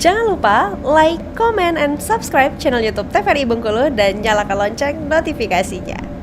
Jangan lupa like, comment, and subscribe channel YouTube TVRI Bengkulu dan nyalakan lonceng notifikasinya.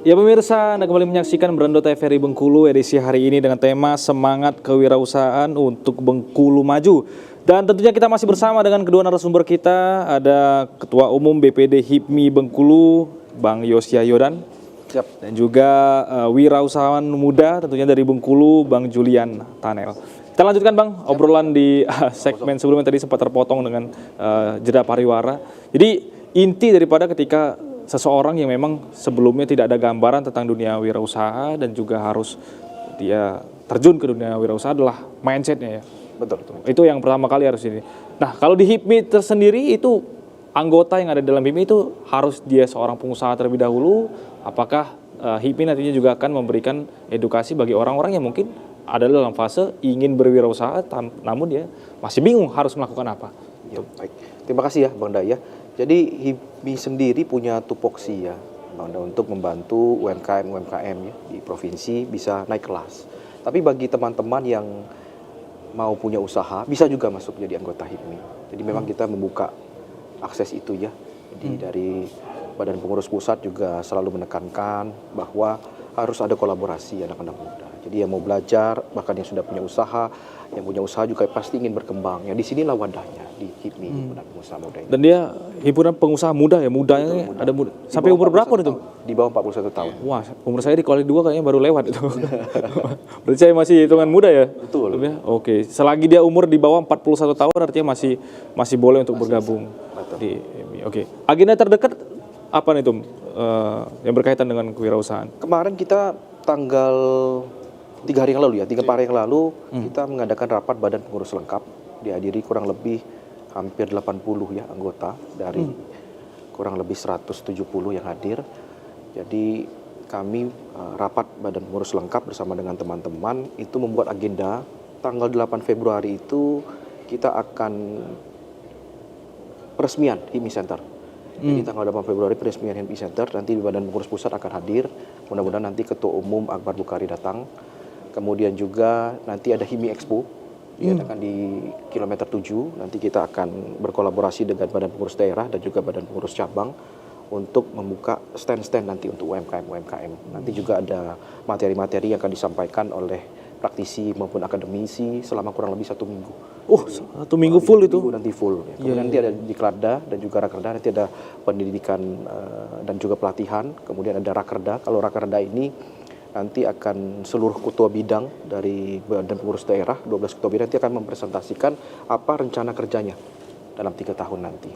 Ya pemirsa, Anda kembali menyaksikan Berando TVRI Bengkulu edisi hari ini dengan tema Semangat Kewirausahaan untuk Bengkulu Maju. Dan tentunya kita masih bersama dengan kedua narasumber kita, ada Ketua Umum BPD HIPMI Bengkulu, Bang Yosya Yodan. Siap. Dan juga wirausahawan muda tentunya dari Bengkulu, Bang Julian Tanel. Kita lanjutkan Bang, obrolan di segmen sebelumnya tadi sempat terpotong dengan jeda pariwara. Jadi inti daripada ketika seseorang yang memang sebelumnya tidak ada gambaran tentang dunia wirausaha dan juga harus dia terjun ke dunia wirausaha adalah mindsetnya ya. Betul. Itu yang pertama kali harus ini. Nah kalau di HIPMI tersendiri itu anggota yang ada dalam HIPMI itu harus dia seorang pengusaha terlebih dahulu. Apakah HIPMI nantinya juga akan memberikan edukasi bagi orang-orang yang mungkin ada dalam fase ingin berwirausaha namun dia masih bingung harus melakukan apa? Ya, baik. Terima kasih ya Bang Daya. Jadi HIPMI sendiri punya tupoksi ya Bang Daya, untuk membantu UMKM ya, di provinsi bisa naik kelas. Tapi bagi teman-teman yang mau punya usaha bisa juga masuk jadi anggota HIPMI. Jadi memang kita membuka akses itu ya. Jadi dari Badan Pengurus Pusat juga selalu menekankan bahwa harus ada kolaborasi anak-anak muda. Jadi yang mau belajar, bahkan yang sudah punya usaha, yang punya usaha juga pasti ingin berkembang. Ya di sinilah wadahnya di HIPMI, Himpunan Pengusaha Muda ini. Dan dia himpunan pengusaha muda ya, mudanya Muda. ada muda. Sampai umur berapa itu? Di bawah 41 tahun. Wah, umur saya di kuali 2 kayaknya baru lewat itu. Berarti saya masih hitungan muda ya? Betul. Ya? Oke, selagi dia umur di bawah 41 tahun artinya masih boleh untuk bergabung di HIPMI. Oke. Agenda terdekat apa nih Tum? Yang berkaitan dengan kewirausahaan? Kemarin kita tanggal 3 hari yang lalu ya, 3 hari yang lalu kita mengadakan rapat Badan Pengurus Lengkap. Dihadiri kurang lebih hampir 80 ya anggota dari kurang lebih 170 yang hadir. Jadi kami rapat Badan Pengurus Lengkap bersama dengan teman-teman itu membuat agenda tanggal 8 Februari itu kita akan peresmian HIPMI Center. Jadi tanggal 8 Februari peresmian HIPMI Center, nanti di Badan Pengurus Pusat akan hadir. Mudah-mudahan nanti Ketua Umum Akbar Bukhari datang. Kemudian juga nanti ada HIPMI Expo, diadakan di kilometer 7. Nanti kita akan berkolaborasi dengan Badan Pengurus Daerah dan juga Badan Pengurus Cabang untuk membuka stand-stand nanti untuk UMKM. Nanti juga ada materi-materi yang akan disampaikan oleh praktisi maupun akademisi selama kurang lebih 1 minggu. Oh, 1 minggu full itu? Nanti full. Ya. Kemudian nanti ada Dikladda dan juga Rakerda, nanti ada pendidikan dan juga pelatihan. Kemudian ada Rakerda. Kalau Rakerda ini nanti akan seluruh ketua bidang dari Badan Pengurus Daerah, 12 ketua bidang nanti akan mempresentasikan apa rencana kerjanya dalam 3 tahun nanti.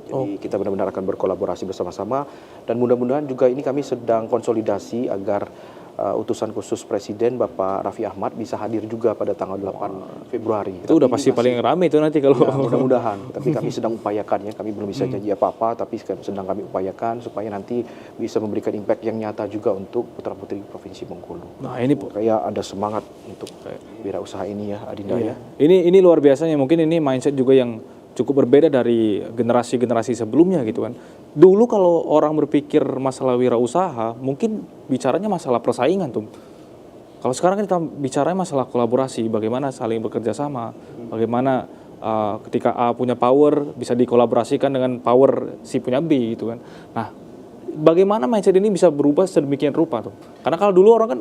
Jadi kita benar-benar akan berkolaborasi bersama-sama dan mudah-mudahan juga ini kami sedang konsolidasi agar utusan khusus Presiden Bapak Raffi Ahmad bisa hadir juga pada tanggal 8 Februari. Itu udah pasti paling rame itu nanti kalau ya, mudah-mudahan. Tapi kami sedang upayakan ya, kami belum bisa janji apa-apa, tapi sedang kami upayakan supaya nanti bisa memberikan impact yang nyata juga untuk putra-putri Provinsi Bengkulu. Nah ini kayak ada semangat untuk wirausaha ini ya, Adinda ya. Ini luar biasanya, mungkin ini mindset juga yang cukup berbeda dari generasi-generasi sebelumnya gitu kan. Dulu kalau orang berpikir masalah wirausaha, mungkin bicaranya masalah persaingan tuh. Kalau sekarang kan kita bicaranya masalah kolaborasi, bagaimana saling bekerja sama, bagaimana ketika A punya power bisa dikolaborasikan dengan power si punya B gitu kan. Nah, bagaimana mindset ini bisa berubah sedemikian rupa tuh? Karena kalau dulu orang kan,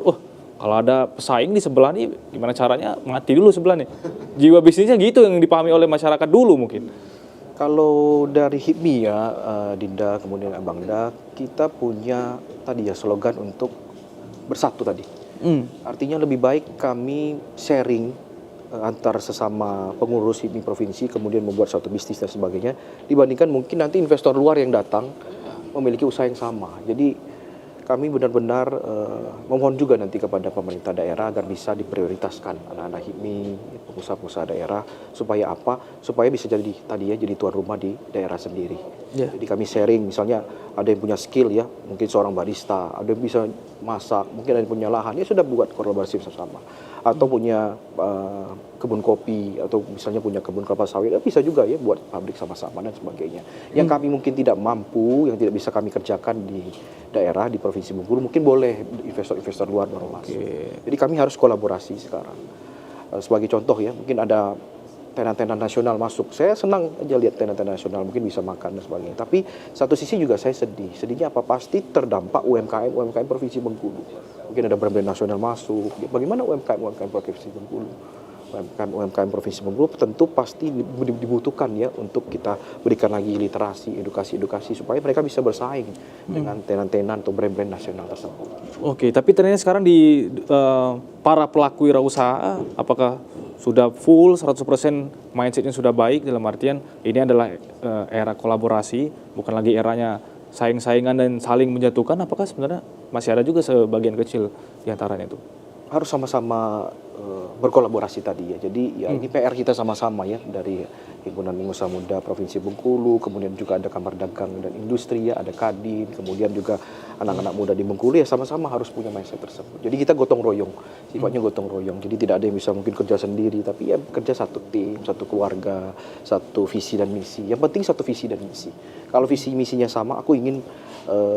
kalau ada pesaing di sebelah nih, gimana caranya mati dulu sebelah nih. Jiwa bisnisnya gitu yang dipahami oleh masyarakat dulu mungkin. Kalau dari HIPMI ya, Dinda, kemudian Abangda, kita punya tadi ya slogan untuk bersatu tadi. Artinya lebih baik kami sharing antar sesama pengurus HIPMI provinsi, kemudian membuat suatu bisnis dan sebagainya, dibandingkan mungkin nanti investor luar yang datang memiliki usaha yang sama. Jadi kami benar-benar memohon juga nanti kepada pemerintah daerah agar bisa diprioritaskan anak-anak HIPMI, pengusaha-pengusaha daerah, supaya apa? Supaya bisa jadi tadi ya, jadi tuan rumah di daerah sendiri. Jadi kami sharing misalnya ada yang punya skill ya, mungkin seorang barista, ada yang bisa masak, mungkin ada yang punya lahan, ya sudah buat kolaborasi bersama. Atau punya kebun kopi, atau misalnya punya kebun kelapa sawit, ya bisa juga ya buat pabrik sama-sama dan sebagainya. Yang kami mungkin tidak mampu, yang tidak bisa kami kerjakan di daerah, di Provinsi Bengkulu, mungkin boleh investor-investor luar baru masuk. Jadi kami harus kolaborasi sekarang. Sebagai contoh ya, mungkin ada tenan-tenan nasional masuk. Saya senang aja lihat tenan-tenan nasional mungkin bisa makan dan sebagainya. Tapi satu sisi juga saya sedih. Sedihnya apa? Pasti terdampak UMKM Provinsi Bengkulu. Mungkin ada brand-brand nasional masuk. Bagaimana UMKM Provinsi Bengkulu? UMKM Provinsi Bengkulu tentu pasti dibutuhkan ya untuk kita berikan lagi literasi, edukasi supaya mereka bisa bersaing dengan tenan-tenan atau brand-brand nasional tersebut. Oke, tapi ternyata sekarang di para pelaku wirausaha, apakah sudah full 100% mindsetnya sudah baik, dalam artian ini adalah era kolaborasi, bukan lagi eranya saing-saingan dan saling menjatuhkan? Apakah sebenarnya masih ada juga sebagian kecil di antaranya itu? Harus sama-sama berkolaborasi tadi ya. Jadi ya ini PR kita sama-sama ya, dari Himpunan Pengusaha Muda Provinsi Bengkulu, kemudian juga ada Kamar Dagang dan Industri ya, ada Kadin, kemudian juga anak-anak muda di Bengkulu ya sama-sama harus punya mindset tersebut. Jadi kita gotong royong, sifatnya gotong royong. Jadi tidak ada yang bisa mungkin kerja sendiri, tapi ya kerja satu tim, satu keluarga, satu visi dan misi. Yang penting satu visi dan misi. Kalau visi misinya sama, aku ingin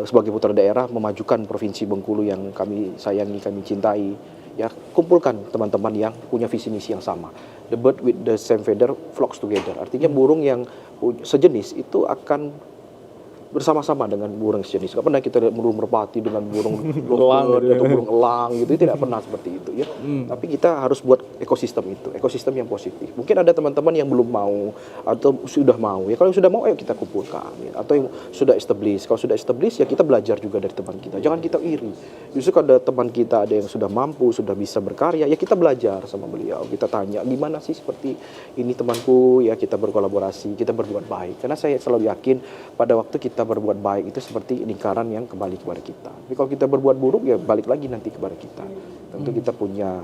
sebagai putra daerah memajukan Provinsi Bengkulu yang kami sayangi, kami cintai. Ya, kumpulkan teman-teman yang punya visi misi yang sama. The bird with the same feather flocks together. Artinya burung yang sejenis itu akan bersama-sama dengan burung sejenis. Gak pernah kita lihat burung merpati dengan burung lovebird atau burung elang gitu, tidak pernah seperti itu ya. Tapi kita harus buat ekosistem itu, ekosistem yang positif. Mungkin ada teman-teman yang belum mau atau sudah mau ya. Kalau sudah mau ayo kita kumpulkan ya. Atau yang sudah established. Kalau sudah established ya kita belajar juga dari teman kita. Jangan kita iri. Justru kalau ada teman kita ada yang sudah mampu, sudah bisa berkarya, ya kita belajar sama beliau. Kita tanya gimana sih seperti ini temanku ya, kita berkolaborasi, kita berbuat baik. Karena saya selalu yakin pada waktu kita berbuat baik itu seperti lingkaran yang kembali kepada kita. Tapi kalau kita berbuat buruk ya balik lagi nanti kepada kita. Tentu kita punya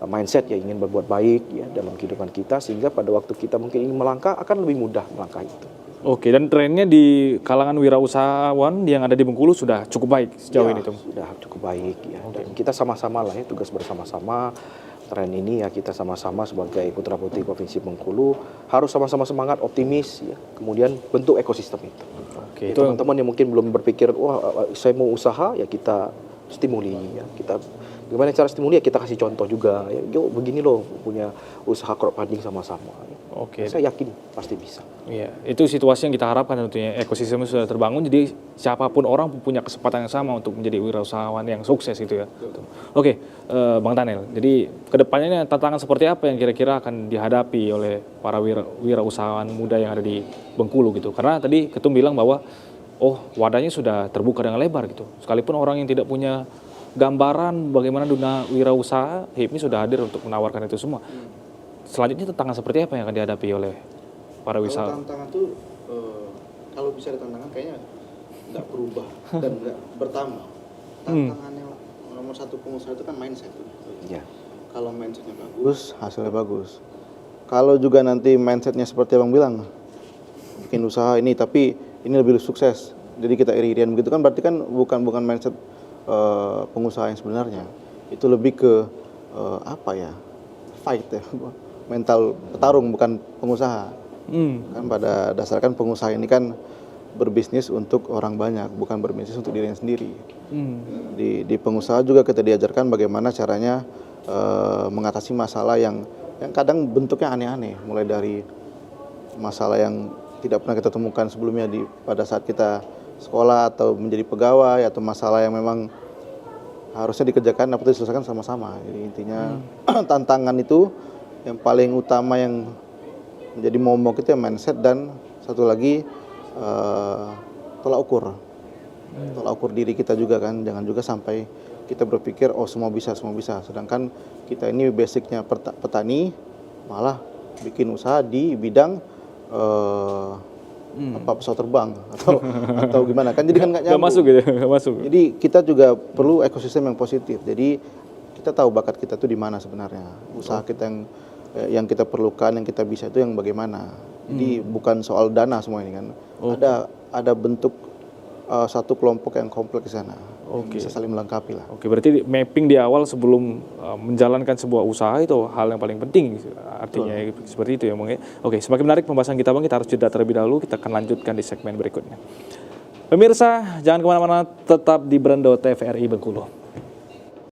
mindset ya ingin berbuat baik ya dalam kehidupan kita, sehingga pada waktu kita mungkin ingin melangkah akan lebih mudah melangkah itu. Oke, dan trennya di kalangan wirausahawan yang ada di Bengkulu sudah cukup baik sejauh ini, Tum? Sudah cukup baik ya. Dan kita sama-sama lah ya, tugas bersama-sama. Tren ini ya kita sama-sama sebagai putra-putri Provinsi Bengkulu harus sama-sama semangat, optimis ya. Kemudian bentuk ekosistem itu. Oke, Ya, teman-teman yang mungkin belum berpikir wah saya mau usaha ya kita stimuli ya. Kita gimana cara stimuli ya kita kasih contoh juga ya. Yo begini loh punya usaha crowdfunding sama-sama. Ya. Oke. Saya yakin pasti bisa. Iya, itu situasi yang kita harapkan tentunya, ekosistemnya sudah terbangun, jadi siapapun orang punya kesempatan yang sama untuk menjadi wirausahawan yang sukses gitu ya. Oke, Bang Tanel, jadi kedepannya tantangan seperti apa yang kira-kira akan dihadapi oleh para wirausahawan muda yang ada di Bengkulu gitu? Karena tadi Ketum bilang bahwa wadahnya sudah terbuka dengan lebar gitu, sekalipun orang yang tidak punya gambaran bagaimana dunia wirausaha, HIPMI sudah hadir untuk menawarkan itu semua. Selanjutnya tantangan seperti apa yang akan dihadapi oleh para wisatawan? Kalau tantangan tuh kalau bisa ada tantangan kayaknya nggak berubah dan nggak bertambah. Tantangannya nomor satu pengusaha itu kan mindset. Ya. Kalau mindsetnya bagus, hasilnya bagus. Kalau juga nanti mindsetnya seperti abang bilang, bikin usaha ini tapi ini lebih sukses, jadi kita iri-irian begitu kan, berarti kan bukan mindset pengusaha yang sebenarnya. Itu lebih ke fight ya. Mental petarung bukan pengusaha. Kan pada dasarkan pengusaha ini kan berbisnis untuk orang banyak, bukan berbisnis untuk dirinya sendiri. Di pengusaha juga kita diajarkan bagaimana caranya mengatasi masalah yang kadang bentuknya aneh-aneh, mulai dari masalah yang tidak pernah kita temukan sebelumnya pada saat kita sekolah atau menjadi pegawai, atau masalah yang memang harusnya dikerjakan atau diselesaikan sama-sama. Jadi intinya tantangan itu yang paling utama yang menjadi momok itu ya mindset, dan satu lagi tolak ukur. Tolak ukur diri kita juga kan, jangan juga sampai kita berpikir semua bisa. Sedangkan kita ini basicnya petani, malah bikin usaha di bidang pesawat terbang atau gimana kan, jadi kan nggak nyambung. Nggak masuk. Jadi kita juga perlu ekosistem yang positif. Jadi kita tahu bakat kita tuh di mana sebenarnya. Usaha kita yang kita perlukan, yang kita bisa itu yang bagaimana. Jadi bukan soal dana semua ini kan. Ada bentuk satu kelompok yang kompleks di sana. Oke. Bisa saling melengkapi lah. Oke, berarti mapping di awal sebelum menjalankan sebuah usaha itu hal yang paling penting, artinya seperti itu ya Bang ya. Oke, semakin menarik pembahasan kita Bang, kita harus jeda terlebih dahulu, kita akan lanjutkan di segmen berikutnya. Pemirsa, jangan kemana-mana, tetap di Brando TVRI Bengkulu.